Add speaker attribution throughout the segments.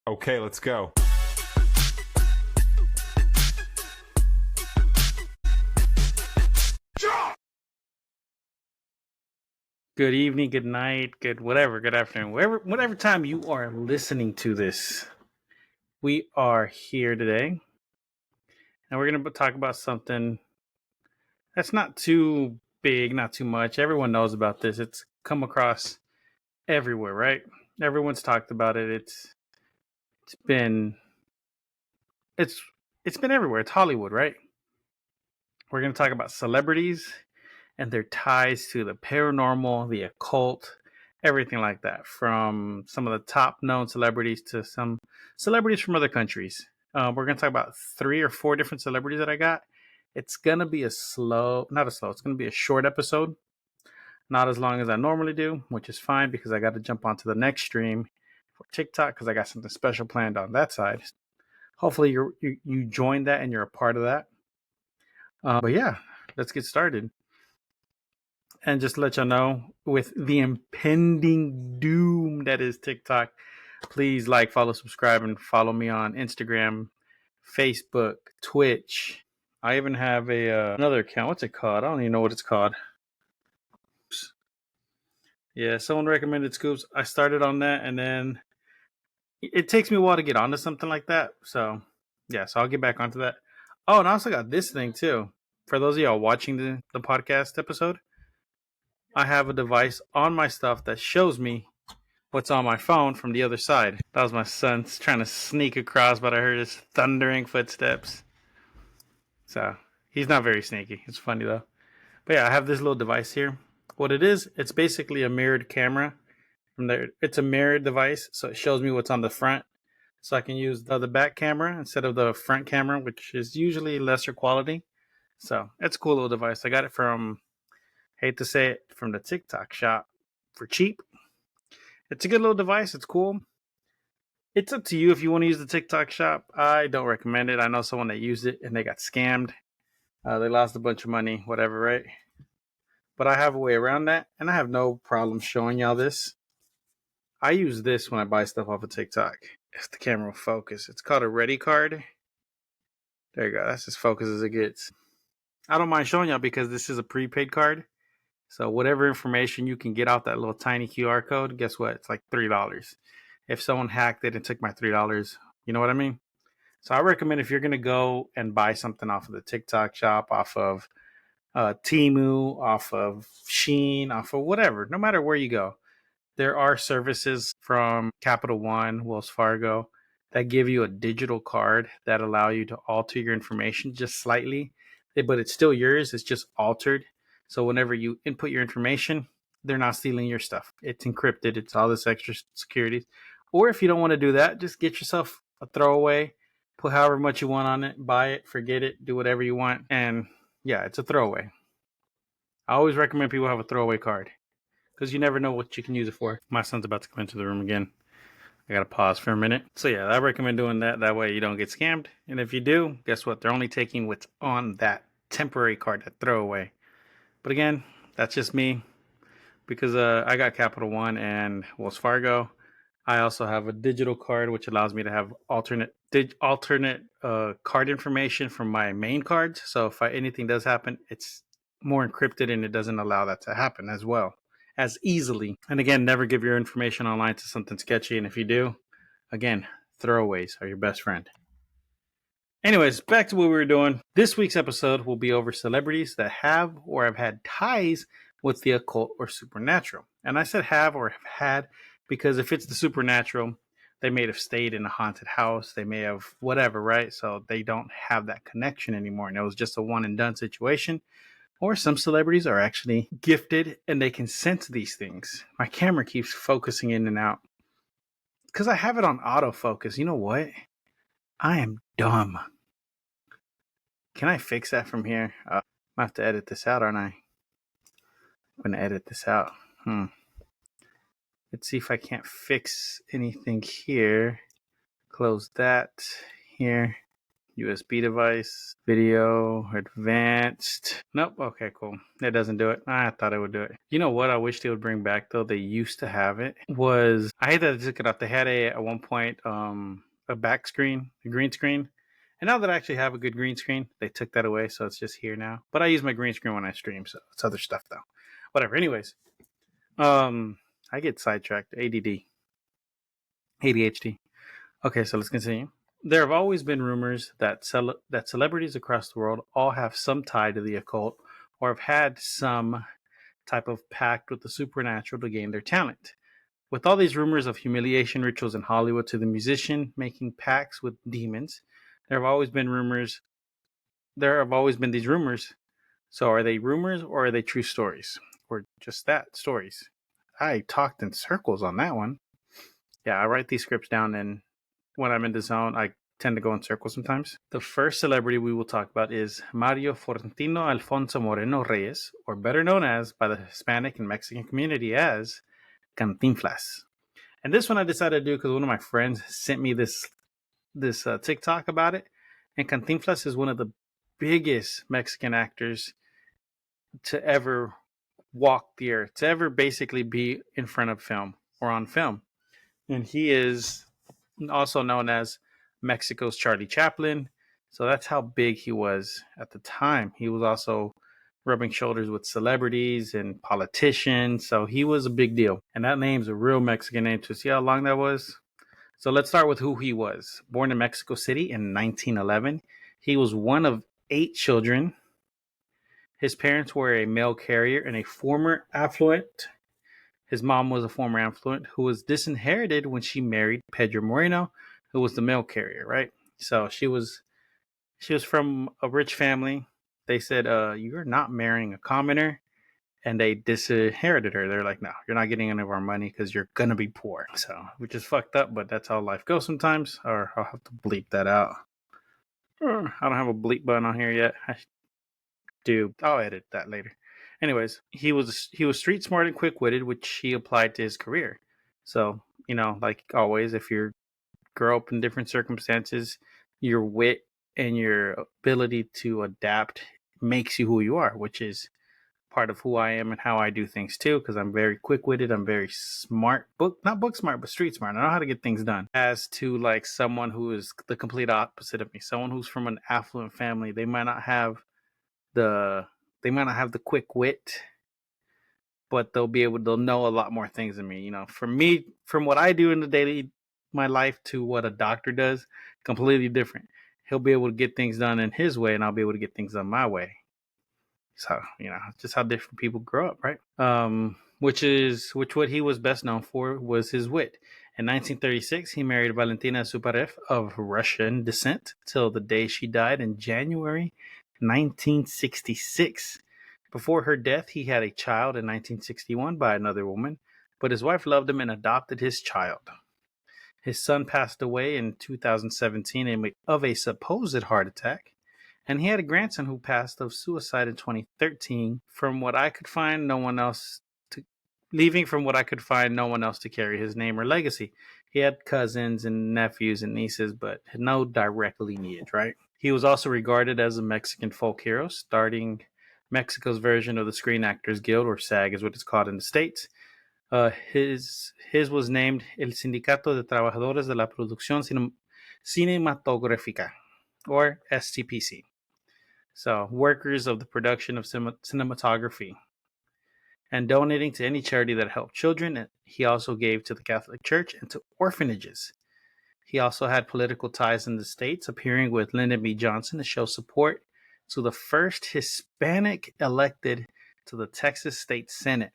Speaker 1: Okay, let's go.
Speaker 2: Good evening, good night, good whatever, good afternoon, whatever time you are listening to this. We are here today, and we're going to talk about something that's not too big, not too much. Everyone knows about this. It's come across everywhere, right? Everyone's talked about it. It's been it's it's been everywhere. It's Hollywood, right? We're going to talk about celebrities and their ties to the paranormal, the occult, everything like that, from some of the top known celebrities to some celebrities from other countries. We're going to talk about 3 or 4 different celebrities that I got. It's going to be it's going to be a short episode, not as long as I normally do, which is fine because I got to jump onto the next stream for TikTok because I got something special planned on that side. Hopefully you joined that and you're a part of that. But yeah, let's get started. And just to let y'all know, with the impending doom that is TikTok, please like, follow, subscribe, and follow me on Instagram, Facebook, Twitch. I even have another account. What's it called? I don't even know what it's called. Oops. Yeah, someone recommended Scoops. I started on that, and then it takes me a while to get onto something like that. So, yeah, so I'll get back onto that. Oh, and I also got this thing, too. For those of y'all watching the podcast episode, I have a device on my stuff that shows me what's on my phone from the other side. That was my son trying to sneak across, but I heard his thundering footsteps. So he's not very sneaky. It's funny though. But yeah, I have this little device here. What it is, it's basically a mirrored camera. From there, it's a mirrored device, so it shows me what's on the front. So I can use the back camera instead of the front camera, which is usually lesser quality. So it's a cool little device. I got it from, hate to say it, from the TikTok shop for cheap. It's a good little device. It's cool. It's up to you if you want to use the TikTok shop. I don't recommend it. I know someone that used it and they got scammed. They lost a bunch of money, whatever, right? But I have a way around that, and I have no problem showing y'all this. I use this when I buy stuff off of TikTok. If the camera will focus, it's called a Ready card. There you go. That's as focused as it gets. I don't mind showing y'all because this is a prepaid card. So whatever information you can get off that little tiny QR code, guess what? It's like $3. If someone hacked it and took my $3, you know what I mean? So I recommend if you're going to go and buy something off of the TikTok shop, off of Temu, off of Sheen, off of whatever, no matter where you go, there are services from Capital One, Wells Fargo, that give you a digital card that allow you to alter your information just slightly, but it's still yours. It's just altered. So whenever you input your information, they're not stealing your stuff. It's encrypted. It's all this extra security. Or if you don't want to do that, just get yourself a throwaway, put however much you want on it, buy it, forget it, do whatever you want. And yeah, it's a throwaway. I always recommend people have a throwaway card because you never know what you can use it for. My son's about to come into the room again. I gotta pause for a minute. So yeah, I recommend doing that. That way you don't get scammed. And if you do, guess what? They're only taking what's on that temporary card, that throwaway. But again, that's just me because I got Capital One and Wells Fargo. I also have a digital card which allows me to have alternate card information from my main cards. So if anything does happen, it's more encrypted and it doesn't allow that to happen as well as easily. And again, never give your information online to something sketchy. And if you do, again, throwaways are your best friend. Anyways, back to what we were doing. This week's episode will be over celebrities that have or have had ties with the occult or supernatural. And I said have or have had because if it's the supernatural, they may have stayed in a haunted house. They may have whatever, right? So they don't have that connection anymore. And it was just a one and done situation. Or some celebrities are actually gifted and they can sense these things. My camera keeps focusing in and out because I have it on autofocus. You know what? I am dumb. Can I fix that from here? I have to edit this out, aren't I? I'm going to edit this out. Let's see if I can't fix anything here. Close that here. USB device, video, advanced. Nope. Okay, cool. That doesn't do it. I thought it would do it. You know what I wish they would bring back though? They used to have it. Was I hate that they took it off. They had at one point a back screen, a green screen. And now that I actually have a good green screen, they took that away, so it's just here now. But I use my green screen when I stream, so it's other stuff though. Whatever. Anyways, I get sidetracked. ADD, ADHD. Okay, so let's continue. There have always been rumors that that celebrities across the world all have some tie to the occult or have had some type of pact with the supernatural to gain their talent. With all these rumors of humiliation rituals in Hollywood to the musician making pacts with demons, there have always been rumors. There have always been these rumors. So are they rumors or are they true stories? Or just that, stories? I talked in circles on that one. Yeah, I write these scripts down, and when I'm in the zone, I tend to go in circles sometimes. The first celebrity we will talk about is Mario Fortino Alfonso Moreno Reyes, or better known as by the Hispanic and Mexican community as Cantinflas. And this one I decided to do because one of my friends sent me this TikTok about it. And Cantinflas is one of the biggest Mexican actors to ever walk the earth, to ever basically be in front of film or on film. And he is also known as Mexico's Charlie Chaplin. So that's how big he was at the time. He was also rubbing shoulders with celebrities and politicians. So he was a big deal. And that name's a real Mexican name too. See how long that was? So let's start with who he was. Born in Mexico City in 1911, he was one of 8 children. His parents were a mail carrier and a former affluent. His mom was a former affluent who was disinherited when she married Pedro Moreno, who was the mail carrier, right? So she was from a rich family. They said, "You're not marrying a commoner," and they disinherited her. They're like, "No, you're not getting any of our money because you're gonna be poor." So, which is fucked up, but that's how life goes sometimes. Or I'll have to bleep that out. I don't have a bleep button on here yet. I do. I'll edit that later. Anyways, he was street smart and quick witted, which he applied to his career. So, like always, if you grow up in different circumstances, your wit and your ability to adapt makes you who you are, which is part of who I am and how I do things too, because I'm very quick witted, I'm very smart, not book smart, but street smart. I know how to get things done. As to like someone who is the complete opposite of me, someone who's from an affluent family, they might not have the quick wit, but they'll know a lot more things than me. For me, from what I do in the daily my life to what a doctor does, completely different. He'll be able to get things done in his way, and I'll be able to get things done my way. So just how different people grow up, right? Which what he was best known for was his wit. In 1936, he married Valentina Suparev of Russian descent till the day she died in January 1966. Before her death, he had a child in 1961 by another woman, but his wife loved him and adopted his child. His son passed away in 2017 of a supposed heart attack, and he had a grandson who passed of suicide in 2013. From what I could find, no one else to carry his name or legacy. He had cousins and nephews and nieces, but no direct lineage, right? He was also regarded as a Mexican folk hero, starting Mexico's version of the Screen Actors Guild, or SAG is what it's called in the States. His was named El Sindicato de Trabajadores de la Producción Cinematográfica, or STPC. So, workers of the production of cinematography. And donating to any charity that helped children. He also gave to the Catholic Church and to orphanages. He also had political ties in the States, appearing with Lyndon B. Johnson to show support to the first Hispanic elected to the Texas State Senate.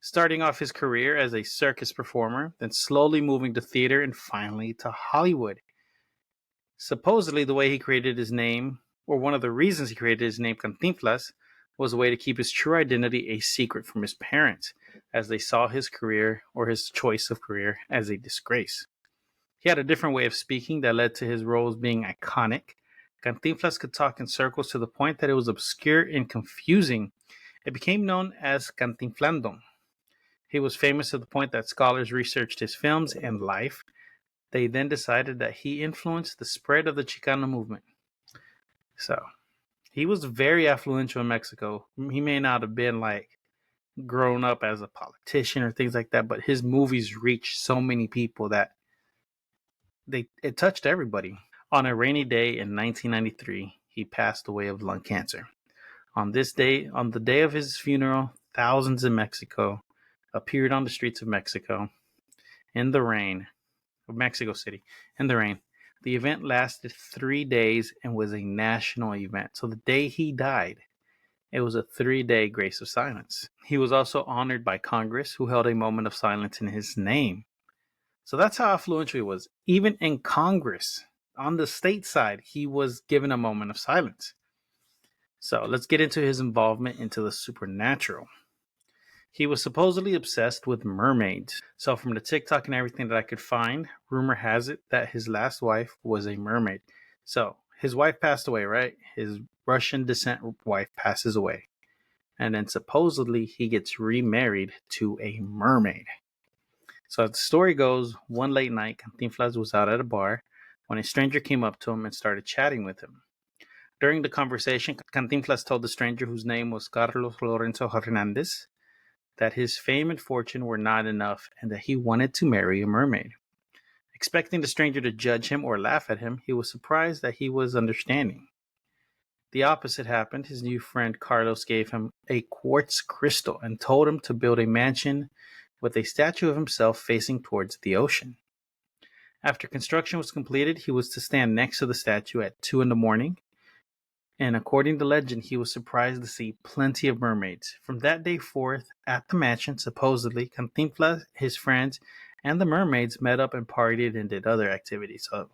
Speaker 2: Starting off his career as a circus performer, then slowly moving to theater and finally to Hollywood. Supposedly, the way he created his name, or one of the reasons he created his name, Cantinflas, was a way to keep his true identity a secret from his parents, as they saw his career, or his choice of career, as a disgrace. He had a different way of speaking that led to his roles being iconic. Cantinflas could talk in circles to the point that it was obscure and confusing. It became known as Cantinflando. He was famous to the point that scholars researched his films and life They then decided that he influenced the spread of the Chicano movement. So he was very influential in Mexico. He may not have been like grown up as a politician or things like that, but his movies reached so many people that it touched everybody. On a rainy day in 1993, he passed away of lung cancer. On the day of his funeral, thousands in Mexico appeared on the streets of Mexico in the rain, of Mexico City, in the rain. The event lasted 3 days and was a national event. So the day he died, it was a 3-day grace of silence. He was also honored by Congress, who held a moment of silence in his name. So that's how influential he was. Even in Congress, on the state side, he was given a moment of silence. So let's get into his involvement into the supernatural. He was supposedly obsessed with mermaids. So from the TikTok and everything that I could find, rumor has it that his last wife was a mermaid. So his wife passed away, right? His Russian descent wife passes away. And then supposedly he gets remarried to a mermaid. So as the story goes, one late night, Cantinflas was out at a bar when a stranger came up to him and started chatting with him. During the conversation, Cantinflas told the stranger, whose name was Carlos Lorenzo Hernandez, that his fame and fortune were not enough and that he wanted to marry a mermaid. Expecting the stranger to judge him or laugh at him, he was surprised that he was understanding. The opposite happened. His new friend Carlos gave him a quartz crystal and told him to build a mansion with a statue of himself facing towards the ocean. After construction was completed, he was to stand next to the statue at 2 in the morning. And according to legend, he was surprised to see plenty of mermaids. From that day forth, at the mansion, supposedly, Cantinflas, his friends, and the mermaids met up and partied and did other activities. So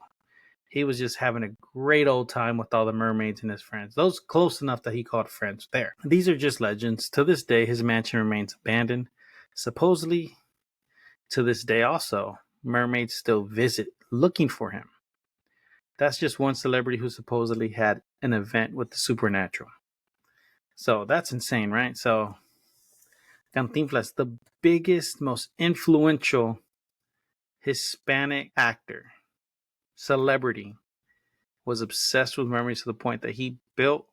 Speaker 2: he was just having a great old time with all the mermaids and his friends. Those close enough that he called friends there. These are just legends. To this day, his mansion remains abandoned. Supposedly, to this day also, mermaids still visit looking for him. That's just one celebrity who supposedly had an event with the supernatural. So that's insane, right? So Cantinflas, the biggest, most influential Hispanic actor, celebrity, was obsessed with mermaids to the point that he built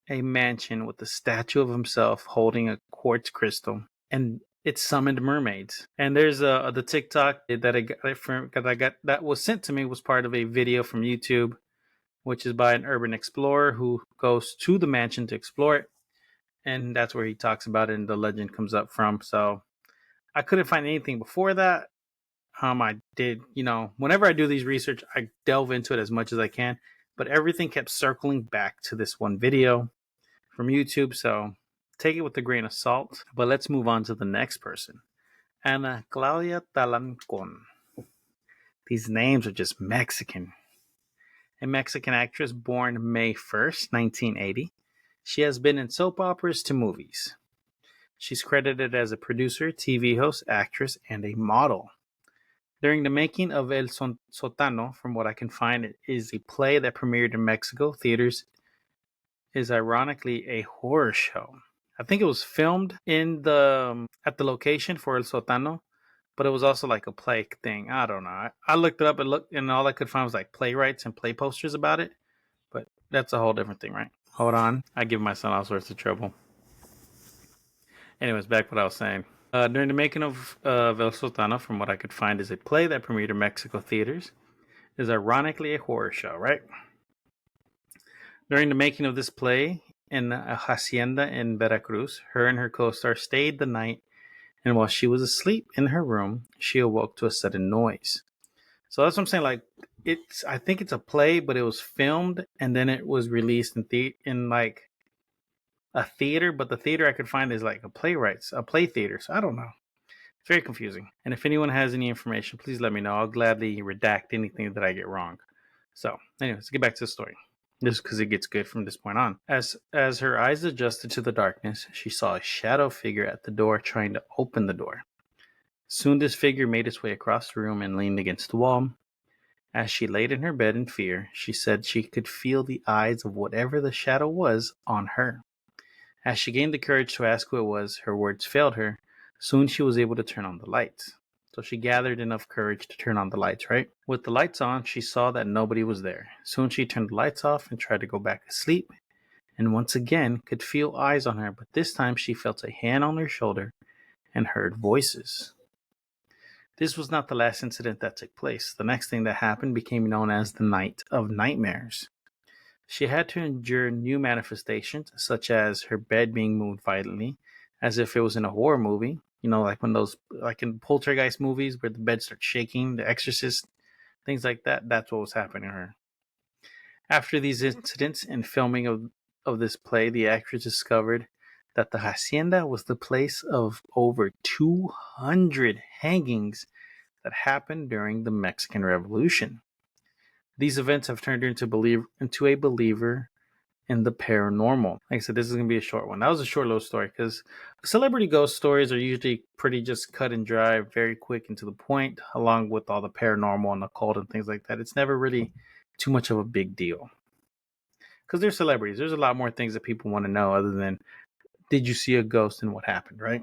Speaker 2: a mansion with a statue of himself holding a quartz crystal, and it summoned mermaids. And there's the TikTok that was sent to me was part of a video from YouTube, which is by an urban explorer who goes to the mansion to explore it. And that's where he talks about it and the legend comes up from. So I couldn't find anything before that. I did, whenever I do these research, I delve into it as much as I can. But everything kept circling back to this one video from YouTube. So take it with a grain of salt. But let's move on to the next person. Claudia Talancon. These names are just Mexican. A Mexican actress born May 1st, 1980. She has been in soap operas to movies. She's credited as a producer, TV host, actress, and a model. During the making of El Sótano, from what I can find, it is a play that premiered in Mexico theaters, is ironically a horror show. I think it was filmed at the location for El Sótano, but it was also like a play thing. I don't know. I looked it up and all I could find was like playwrights and play posters about it. But that's a whole different thing, right? Hold on. I give my son all sorts of trouble. Anyways, back what I was saying. During the making of El Sótano, from what I could find, is a play that premiered in Mexico theaters. Is ironically a horror show, right? During the making of this play in a hacienda in Veracruz, her and her co-star stayed the night, and while she was asleep in her room, she awoke to a sudden noise. So that's what I'm saying. Like, I think it's a play, but it was filmed and then it was released in like a theater. But the theater I could find is like a play theater. So I don't know. It's very confusing. And if anyone has any information, please let me know. I'll gladly redact anything that I get wrong. So, anyways, let's get back to the story. Just because it gets good from this point on. As her eyes adjusted to the darkness, she saw a shadow figure at the door trying to open the door. Soon this figure made its way across the room and leaned against the wall. As she laid in her bed in fear, she said she could feel the eyes of whatever the shadow was on her. As she gained the courage to ask who it was, her words failed her. Soon she was able to turn on the lights. So she gathered enough courage to turn on the lights, right? With the lights on, she saw that nobody was there. Soon she turned the lights off and tried to go back to sleep, and once again could feel eyes on her, but this time she felt a hand on her shoulder and heard voices. This was not the last incident that took place. The next thing that happened became known as the Night of Nightmares. She had to endure new manifestations, such as her bed being moved violently, as if it was in a horror movie. You know, like when those, like in poltergeist movies where the bed starts shaking, The Exorcist, things like that. That's what was happening to her. After these incidents and filming of this play, the actress discovered that the hacienda was the place of over 200 hangings that happened during the Mexican Revolution. These events have turned her into a believer in the paranormal. Like I said, this is going to be a short one. That was a short little story because celebrity ghost stories are usually pretty just cut and dry, very quick and to the point, along with all the paranormal and occult and things like that. It's never really too much of a big deal because they're celebrities. There's a lot more things that people want to know other than did you see a ghost and what happened, right?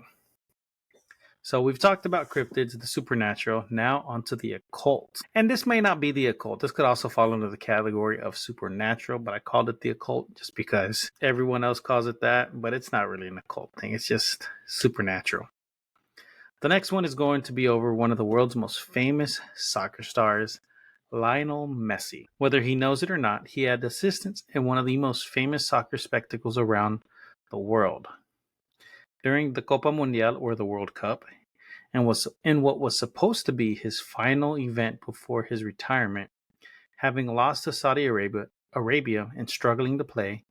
Speaker 2: So we've talked about cryptids, the supernatural, now onto the occult. And this may not be the occult. This could also fall under the category of supernatural, but I called it the occult just because everyone else calls it that, but it's not really an occult thing. It's just supernatural. The next one is going to be over one of the world's most famous soccer stars, Lionel Messi. Whether he knows it or not, he had assistance in one of the most famous soccer spectacles around the world. During the Copa Mundial, or the World Cup, and was in what was supposed to be his final event before his retirement, having lost to Saudi Arabia and struggling to play,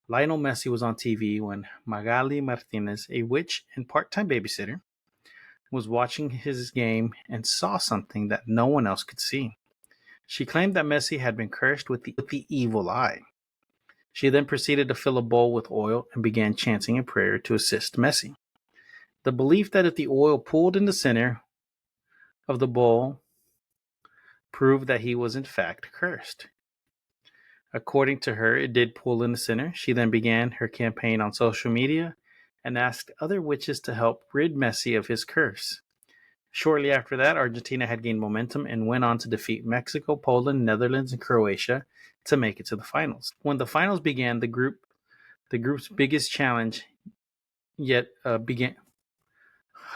Speaker 2: Lionel Messi was on TV when Magali Martinez, a witch and part-time babysitter, was watching his game and saw something that no one else could see. She claimed that Messi had been cursed with the evil eye. She then proceeded to fill a bowl with oil and began chanting a prayer to assist Messi. The belief that if the oil pooled in the center of the bowl proved that he was in fact cursed. According to her, it did pool in the center. She then began her campaign on social media and asked other witches to help rid Messi of his curse. Shortly after that, Argentina had gained momentum and went on to defeat Mexico, Poland, Netherlands, and Croatia to make it to the finals. When the finals began, the group's biggest challenge yet began.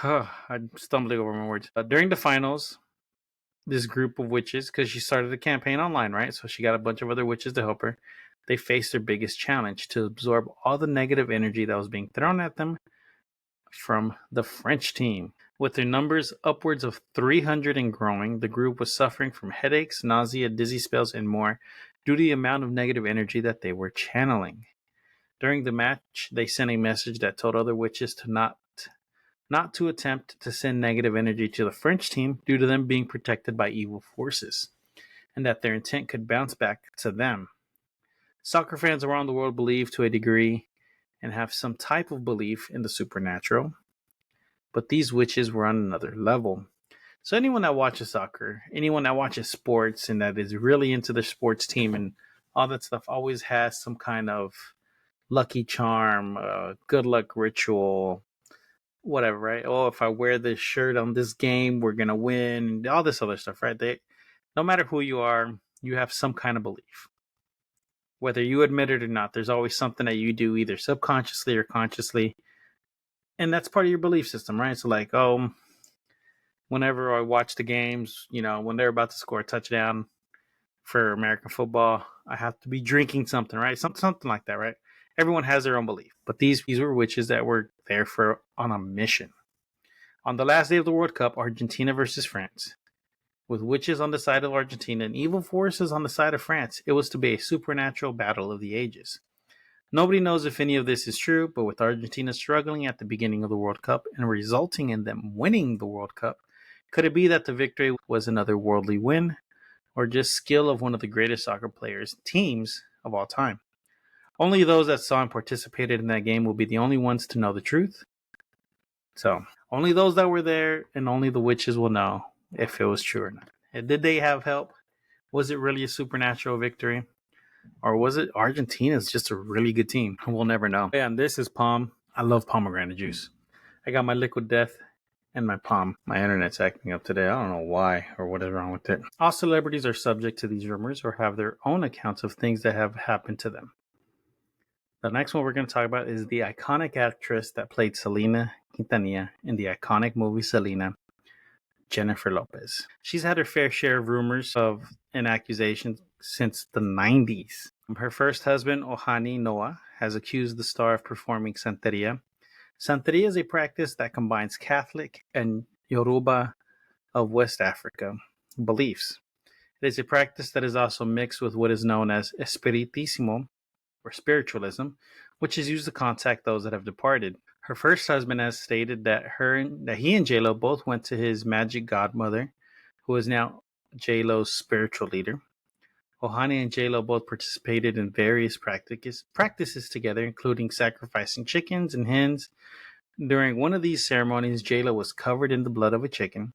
Speaker 2: I'm stumbling over my words. During the finals, this group of witches, because she started a campaign online, right? So she got a bunch of other witches to help her. They faced their biggest challenge to absorb all the negative energy that was being thrown at them from the French team. With their numbers upwards of 300 and growing, the group was suffering from headaches, nausea, dizzy spells, and more due to the amount of negative energy that they were channeling. During the match, they sent a message that told other witches to not to attempt to send negative energy to the French team due to them being protected by evil forces, and that their intent could bounce back to them. Soccer fans around the world believe to a degree and have some type of belief in the supernatural, but these witches were on another level. So anyone that watches soccer, anyone that watches sports and that is really into their sports team and all that stuff always has some kind of lucky charm, good luck ritual, whatever, right? Oh, if I wear this shirt on this game, we're gonna win. All this other stuff, right? No matter who you are, you have some kind of belief. Whether you admit it or not, there's always something that you do either subconsciously or consciously, and that's part of your belief system, right? So like, oh, whenever I watch the games, when they're about to score a touchdown for American football, I have to be drinking something, right? Something like that, right? Everyone has their own belief, but these were witches that were there on a mission. On the last day of the World Cup, Argentina versus France, with witches on the side of Argentina and evil forces on the side of France, it was to be a supernatural battle of the ages. Nobody knows if any of this is true, but with Argentina struggling at the beginning of the World Cup and resulting in them winning the World Cup, could it be that the victory was another worldly win, or just skill of one of the greatest soccer teams of all time? Only those that saw and participated in that game will be the only ones to know the truth. So, only those that were there and only the witches will know if it was true or not. And did they have help? Was it really a supernatural victory? Or was it Argentina's just a really good team? We'll never know. And this is Palm. I love pomegranate juice. I got my liquid death and my palm. My internet's acting up today. I don't know why or what is wrong with it. All celebrities are subject to these rumors or have their own accounts of things that have happened to them. The next one we're going to talk about is the iconic actress that played Selena Quintanilla in the iconic movie Selena, Jennifer Lopez. She's had her fair share of rumors and accusations since the 90s. Her first husband, Ohani Noah, has accused the star of performing Santeria. Santeria is a practice that combines Catholic and Yoruba of West Africa beliefs. It is a practice that is also mixed with what is known as Espiritismo, or spiritualism, which is used to contact those that have departed. Her first husband has stated that he and J-Lo both went to his magic godmother, who is now J-Lo's spiritual leader. Ohani and J-Lo both participated in various practices together, including sacrificing chickens and hens. During one of these ceremonies, J-Lo was covered in the blood of a chicken,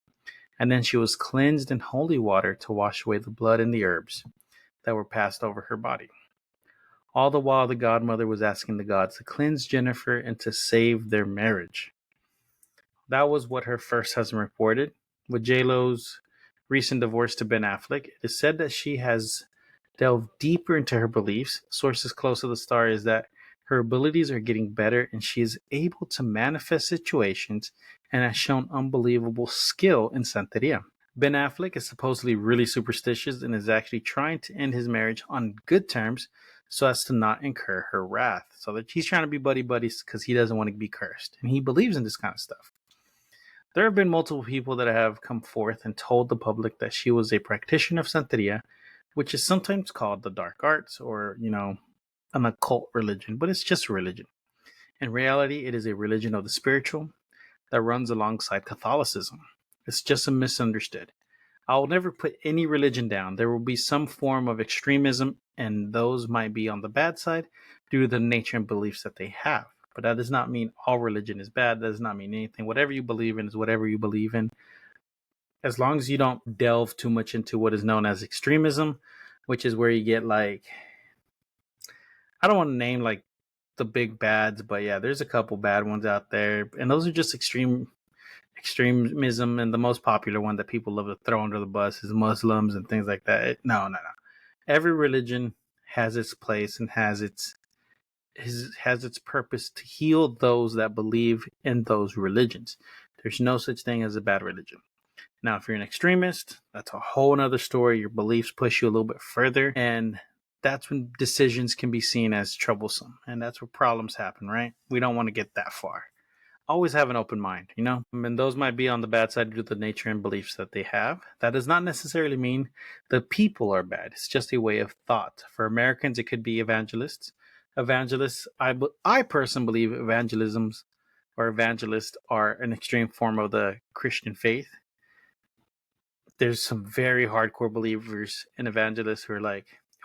Speaker 2: and then she was cleansed in holy water to wash away the blood and the herbs that were passed over her body. All the while, the godmother was asking the gods to cleanse Jennifer and to save their marriage. That was what her first husband reported. With J-Lo's recent divorce to Ben Affleck, it is said that she has delved deeper into her beliefs. Sources close to the star is that her abilities are getting better and she is able to manifest situations and has shown unbelievable skill in Santeria. Ben Affleck is supposedly really superstitious and is actually trying to end his marriage on good terms so as to not incur her wrath. So that he's trying to be buddies because he doesn't want to be cursed. And he believes in this kind of stuff. There have been multiple people that have come forth and told the public that she was a practitioner of Santeria, which is sometimes called the dark arts or, an occult religion, but it's just a religion. In reality, it is a religion of the spiritual that runs alongside Catholicism. It's just a misunderstood. I will never put any religion down. There will be some form of extremism, and those might be on the bad side due to the nature and beliefs that they have. But that does not mean all religion is bad. That does not mean anything. Whatever you believe in is whatever you believe in. As long as you don't delve too much into what is known as extremism, which is where you get I don't want to name the big bads, but yeah, there's a couple bad ones out there. And those are just extremism, and the most popular one that people love to throw under the bus is Muslims and things like that. No. Every religion has its place and has its purpose to heal those that believe in those religions. There's no such thing as a bad religion. Now, if you're an extremist, that's a whole other story. Your beliefs push you a little bit further, and that's when decisions can be seen as troublesome, and that's where problems happen, right? We don't want to get that far. Always have an open mind, and those might be on the bad side due to the nature and beliefs that they have. That does not necessarily mean the people are bad. It's just a way of thought. For Americans, it could be evangelists. I personally believe evangelists are an extreme form of the Christian faith. There's some very hardcore believers in evangelists who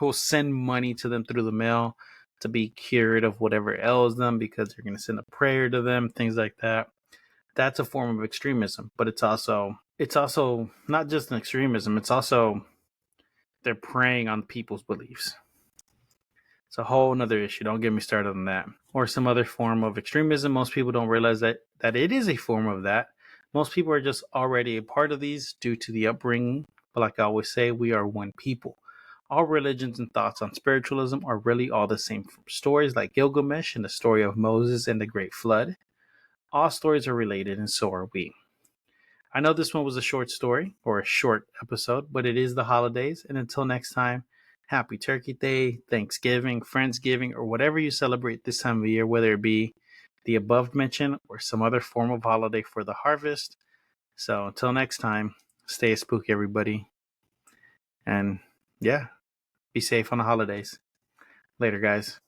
Speaker 2: will send money to them through the mail to be cured of whatever ails them because they're going to send a prayer to them, things like that. That's a form of extremism, but it's also not just an extremism. It's also they're preying on people's beliefs. It's a whole nother issue. Don't get me started on that. Or some other form of extremism. Most people don't realize that it is a form of that. Most people are just already a part of these due to the upbringing. But like I always say, we are one people. All religions and thoughts on spiritualism are really all the same. From stories like Gilgamesh and the story of Moses and the Great Flood, all stories are related, and so are we. I know this one was a short story or a short episode, but it is the holidays. And until next time, happy Turkey Day, Thanksgiving, Friendsgiving, or whatever you celebrate this time of year, whether it be the above mentioned or some other form of holiday for the harvest. So until next time, stay spooky, everybody. And yeah, be safe on the holidays. Later, guys.